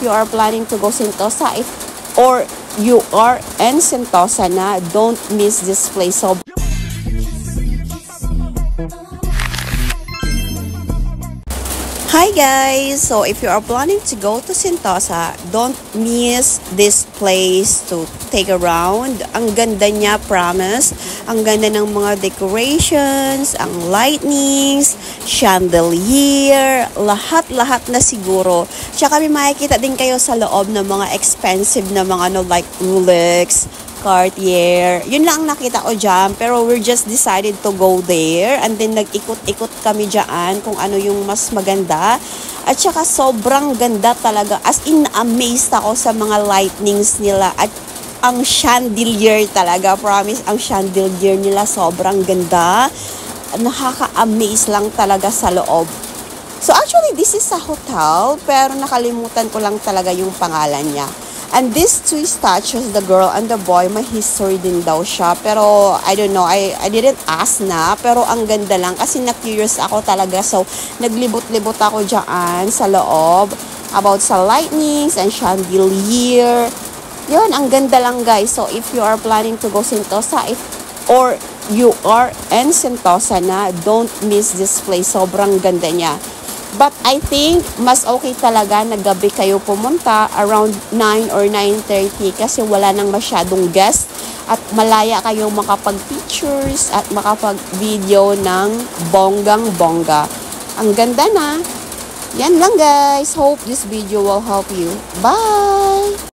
if you are planning to go Sentosa, or you are in Sentosa na, don't miss this place. So, hi guys! So if you are planning to go to Sentosa, don't miss this place to take a round. Ang ganda niya, promise. Ang ganda ng mga decorations, ang lightnings, chandelier, lahat-lahat na siguro. Tsaka may makikita din kayo sa loob ng mga expensive na mga like Rolex, Cartier. Yun lang ang nakita ko dyan. Pero we're just decided to go there. And then nag-ikot-ikot kami dyan kung ano yung mas maganda. At saka sobrang ganda talaga. As in, amazed ako sa mga lightnings nila. At ang chandelier talaga. Promise, ang chandelier nila sobrang ganda. Nakaka-amaze lang talaga sa loob. So actually, this is a hotel. Pero nakalimutan ko lang talaga yung pangalan niya. And these two statues, the girl and the boy, may history din daw siya. Pero, I don't know, I didn't ask na. Pero, ang ganda lang. Kasi na-curious ako talaga. So, naglibot-libot ako dyan sa loob. About sa lightnings and chandelier. Yun, ang ganda lang guys. So, if you are planning to go Sentosa, or you are in Sentosa na, don't miss this place. Sobrang ganda niya. But I think, mas okay talaga na gabi kayo pumunta around 9 or 9:30 kasi wala nang masyadong guest at malaya kayong makapag-pictures at makapag-video ng bonggang-bongga. Ang ganda na. Yan lang guys. Hope this video will help you. Bye!